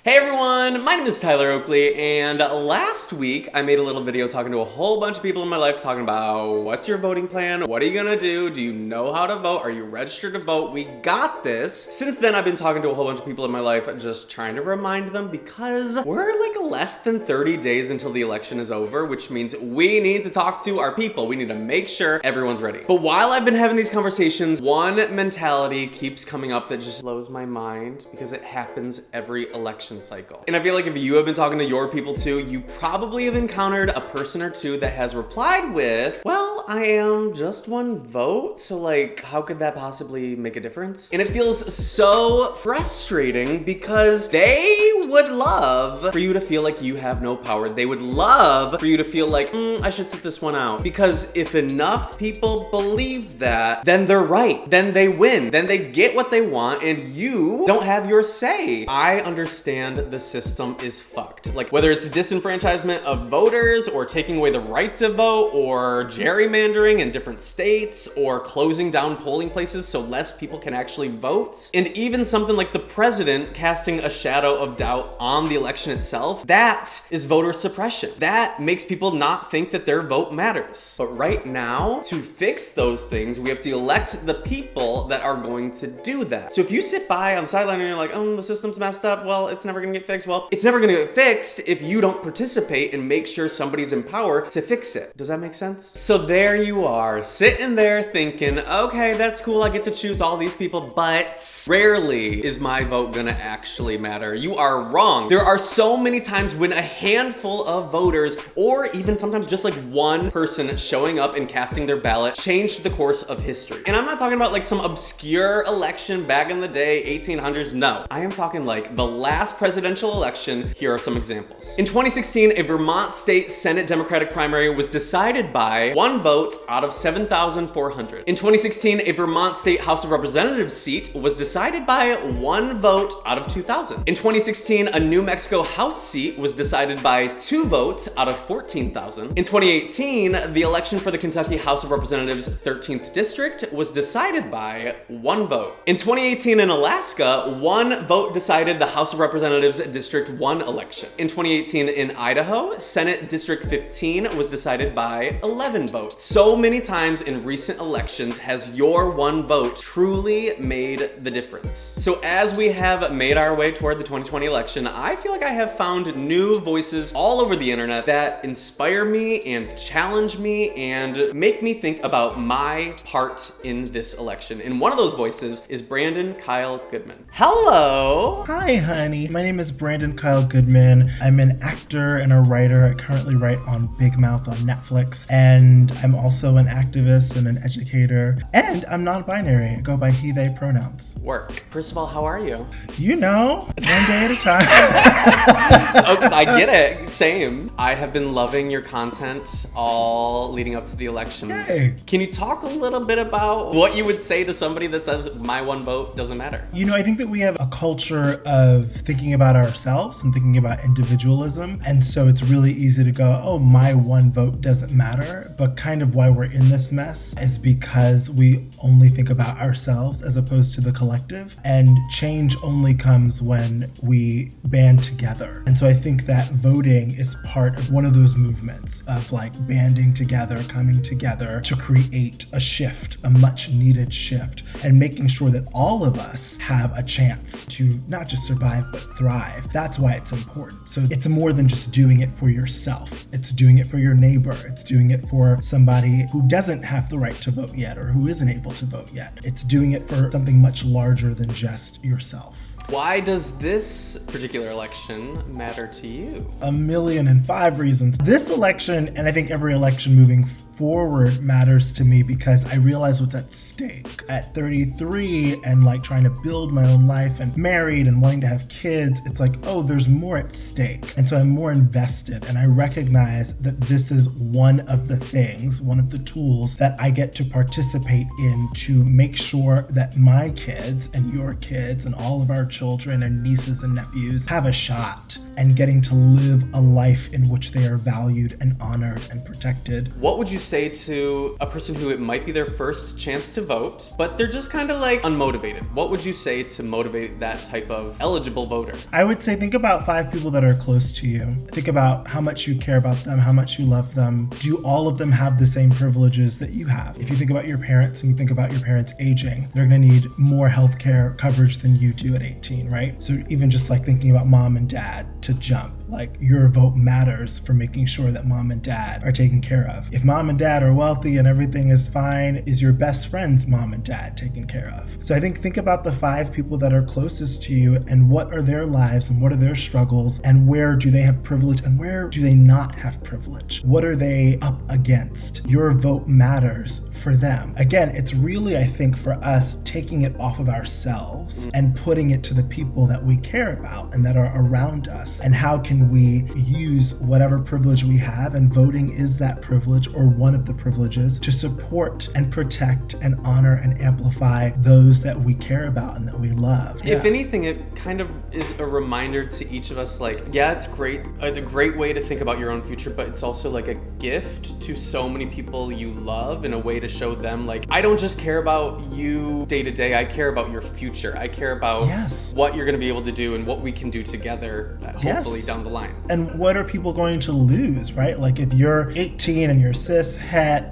Hey everyone, my name is Tyler Oakley, and last week I made a little video talking to a whole bunch of people in my life talking about what's your voting plan, what are you gonna do, you know how to vote, are you registered to vote, we got this. Since then I've been talking to a whole bunch of people in my life just trying to remind them because we're like less than 30 days until the election is over, which means we need to talk to our people. We need to make sure everyone's ready. But while I've been having these conversations, one mentality keeps coming up that just blows my mind because it happens every election cycle. And I feel like if you have been talking to your people too, you probably have encountered a person or two that has replied with, well, I am just one vote, so like, how could that possibly make a difference? And it feels so frustrating because they would love for you to feel like you have no power. They would love for you to feel like, I should sit this one out. Because if enough people believe that, then they're right. Then they win. Then they get what they want and you don't have your say. I understand the system is fucked. Like whether it's disenfranchisement of voters or taking away the right to vote or gerrymandering in different states or closing down polling places so less people can actually vote. And even something like the president casting a shadow of doubt on the election itself, that is voter suppression. That makes people not think that their vote matters. But right now, to fix those things, we have to elect the people that are going to do that. So if you sit by on the sideline and you're like, oh, the system's messed up, well, it's never gonna get fixed. Well, it's never gonna get fixed if you don't participate and make sure somebody's in power to fix it. Does that make sense? So there you are, sitting there thinking, okay, that's cool, I get to choose all these people, but rarely is my vote gonna actually matter. You are wrong. There are so many times when a handful of voters, or even sometimes just like one person showing up and casting their ballot, changed the course of history. And I'm not talking about like some obscure election back in the day, 1800s, no. I am talking like the last presidential election. Here are some examples. In 2016, a Vermont state Senate Democratic primary was decided by one vote out of 7,400. In 2016, a Vermont state House of Representatives seat was decided by one vote out of 2,000. In 2016, a New Mexico House seat was decided by 2 votes out of 14,000. In 2018, the election for the Kentucky House of Representatives 13th District was decided by 1 vote. In 2018 in Alaska, 1 vote decided the House of Representatives District 1 election. In 2018 in Idaho, Senate District 15 was decided by 11 votes. So many times in recent elections has your 1 vote truly made the difference. So as we have made our way toward the 2020 election, I feel like I have found new voices all over the internet that inspire me and challenge me and make me think about my part in this election. And one of those voices is Brandon Kyle Goodman. Hello! Hi, honey. My name is Brandon Kyle Goodman. I'm an actor and a writer. I currently write on Big Mouth on Netflix. And I'm also an activist and an educator. And I'm non-binary. I go by he, they pronouns. Work. First of all, how are you? You know, one day at a time. Oh, I get it. Same. I have been loving your content all leading up to the election. Yay. Can you talk a little bit about what you would say to somebody that says my 1 vote doesn't matter? You know, I think that we have a culture of thinking about ourselves and thinking about individualism. And so it's really easy to go, oh, my 1 vote doesn't matter. But kind of why we're in this mess is because we only think about ourselves as opposed to the collective. And change only comes when we band together. And so I think that voting is part of one of those movements of like banding together, coming together to create a shift, a much needed shift, and making sure that all of us have a chance to not just survive, but thrive. That's why it's important. So it's more than just doing it for yourself. It's doing it for your neighbor. It's doing it for somebody who doesn't have the right to vote yet or who isn't able to vote yet. It's doing it for something much larger than just yourself. Why does this particular election matter to you? 1,000,005 reasons. This election, and I think every election moving forward, matters to me because I realize what's at stake. At 33 and like trying to build my own life and married and wanting to have kids, it's like, oh, there's more at stake. And so I'm more invested and I recognize that this is one of the things, one of the tools that I get to participate in to make sure that my kids and your kids and all of our children and nieces and nephews have a shot and getting to live a life in which they are valued and honored and protected. What would you say to a person who it might be their first chance to vote, but they're just kind of like unmotivated? What would you say to motivate that type of eligible voter? I would say think about 5 people that are close to you. Think about how much you care about them, how much you love them. Do all of them have the same privileges that you have? If you think about your parents and you think about your parents aging, they're gonna need more healthcare coverage than you do at 18, right? So even just like thinking about mom and dad to jump, like your vote matters for making sure that mom and dad are taken care of. If mom and dad are wealthy and everything is fine, is your best friend's mom and dad taken care of? So I think about the 5 people that are closest to you and what are their lives and what are their struggles and where do they have privilege and where do they not have privilege? What are they up against? Your vote matters for them. Again, it's really, I think, for us taking it off of ourselves and putting it to the people that we care about and that are around us. And how can we use whatever privilege we have, and voting is that privilege or one of the privileges, to support and protect and honor and amplify those that we care about and that we love. If anything, it kind of is a reminder to each of us, like, yeah, it's great. It's a great way to think about your own future, but it's also like a gift to so many people you love, in a way to show them, like, I don't just care about you day to day, I care about your future. I care about what you're going to be able to do and what we can do together, hopefully down the line. And what are people going to lose, right? Like if you're 18 and you're cis, het,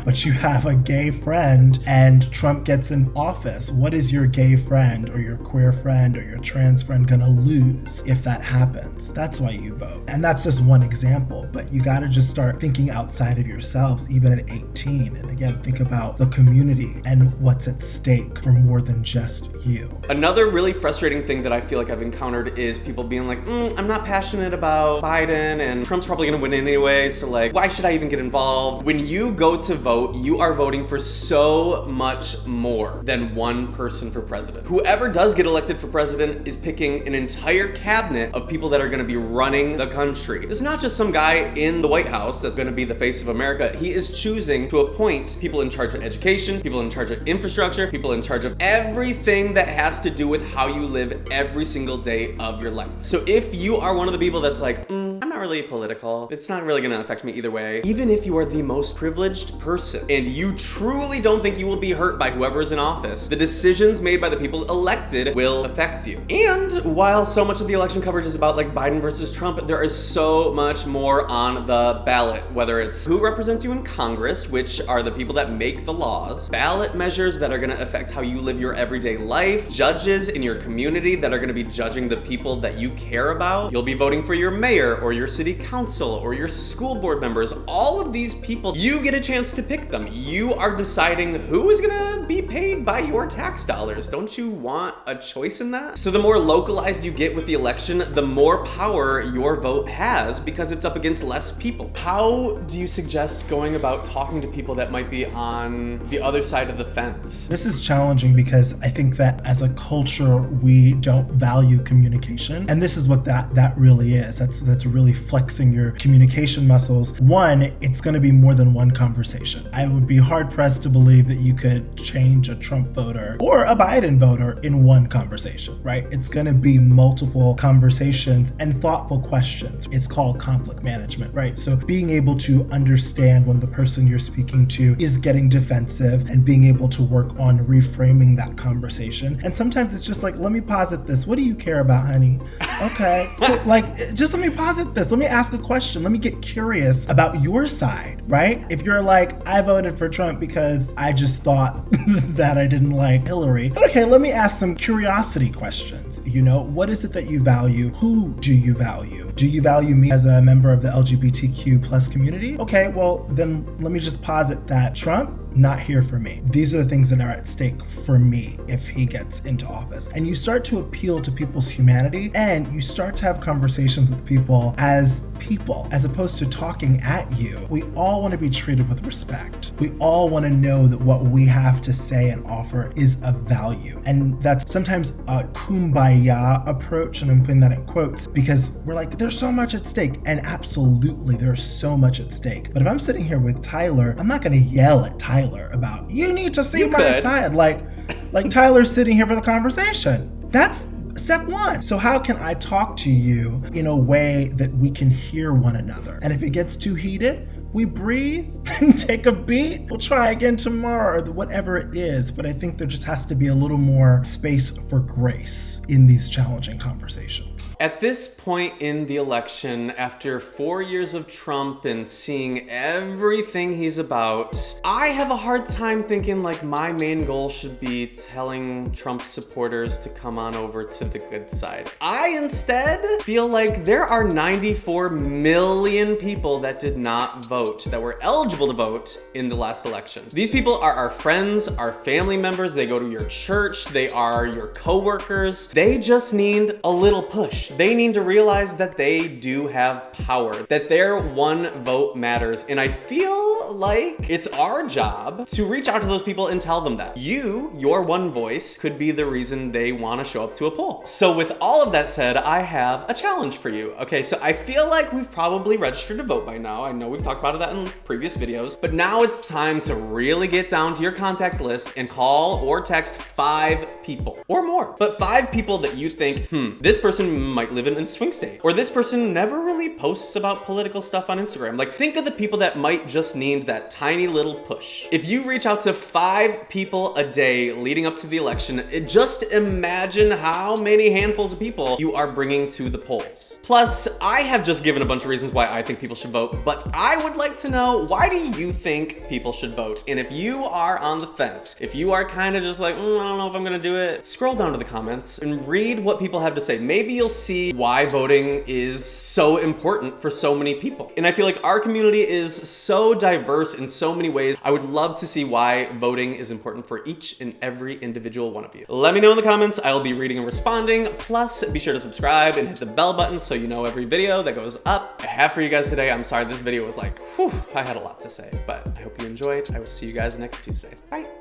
but you have a gay friend and Trump gets in office, what is your gay friend or your queer friend or your trans friend gonna lose if that happens? That's why you vote. And that's just one example, but you gotta just start thinking outside of yourselves, even at 18. And again, think about the community and what's at stake for more than just you. Another really frustrating thing that I feel like I've encountered is people being like, I'm not passionate about Biden and Trump's probably gonna win anyway, so like, why should I even get involved? When you go to vote, you are voting for so much more than one person for president. Whoever does get elected for president is picking an entire cabinet of people that are gonna be running the country. It's not just some guy in the White House that's gonna be the face of America. He is choosing to appoint people in charge of education, people in charge of infrastructure, people in charge of everything that has to do with how you live every single day of your life. So if you are one of the people that's like, I'm not really political, it's not really gonna affect me either way, even if you are the most privileged person and you truly don't think you will be hurt by whoever is in office, the decisions made by the people elected will affect you. And while so much of the election coverage is about like Biden versus Trump, there is so much more on the ballot, whether it's who represents you in Congress, which are the people that make the laws, ballot measures that are gonna affect how you live your everyday life, judges in your community that are gonna be judging the people that you care about. You'll be voting for your mayor or your city council or your school board members. All of these people, you get a chance to pick them. You are deciding who is gonna be paid by your tax dollars. Don't you want a choice in that? So the more localized you get with the election, the more power your vote has because it's up against less people. How do you suggest going about talking to people that might be on the other side of the fence? This is challenging because I think that as a culture, we don't value communication. And this is what that really is. That's really flexing your communication muscles. One, it's gonna be more than one conversation. I would be hard pressed to believe that you could change a Trump voter or a Biden voter in one conversation, right? It's gonna be multiple conversations and thoughtful questions. It's called conflict management, right? So being able to understand when the person you're speaking to is getting defensive and being able to work on reframing that conversation. And sometimes it's just like, let me posit this. What do you care about, honey? Okay, cool. Like, just let me posit this. Let me ask a question. Let me get curious about your side, right? If you're like, I voted for Trump because I just thought that I didn't like Hillary. Okay, let me ask some curiosity questions. What is it that you value? Who do you value? Do you value me as a member of the LGBTQ plus community? Okay, well, then let me just posit that Trump, not here for me. These are the things that are at stake for me if he gets into office. And you start to appeal to people's humanity and you start to have conversations with people, as opposed to talking at you. We all want to be treated with respect. We all want to know that what we have to say and offer is of value. And that's sometimes a kumbaya approach, and I'm putting that in quotes, because we're like, there's so much at stake. And absolutely, there's so much at stake. But if I'm sitting here with Tyler, I'm not going to yell at Tyler about, you need to see my side. Like Tyler's sitting here for the conversation. That's step one. So how can I talk to you in a way that we can hear one another? And if it gets too heated, we breathe and take a beat. We'll try again tomorrow, or whatever it is. But I think there just has to be a little more space for grace in these challenging conversations. At this point in the election, after 4 years of Trump and seeing everything he's about, I have a hard time thinking like my main goal should be telling Trump supporters to come on over to the good side. I instead feel like there are 94 million people that did not vote, that were eligible to vote in the last election. These people are our friends, our family members, they go to your church, they are your coworkers. They just need a little push. They need to realize that they do have power, that their one vote matters. And I feel like it's our job to reach out to those people and tell them that your one voice could be the reason they want to show up to a poll. So with all of that said, I have a challenge for you. Okay, so I feel like we've probably registered to vote by now. I know we've talked about that in previous videos, but now it's time to really get down to your contacts list and call or text 5 people or more, but 5 people that you think, this person might live in a swing state, or this person never really posts about political stuff on Instagram. Like, think of the people that might just need that tiny little push. If you reach out to 5 people a day leading up to the election, just imagine how many handfuls of people you are bringing to the polls. Plus, I have just given a bunch of reasons why I think people should vote, but I would like to know, why do you think people should vote? And if you are on the fence, if you are kind of just like, I don't know if I'm gonna do it, scroll down to the comments and read what people have to say. Maybe you'll see why voting is so important for so many people. And I feel like our community is so diverse in so many ways. I would love to see why voting is important for each and every individual one of you. Let me know in the comments. I will be reading and responding. Plus, be sure to subscribe and hit the bell button so you know every video that goes up. I have for you guys today. I'm sorry this video was like, I had a lot to say, but I hope you enjoyed. I will see you guys next Tuesday. Bye.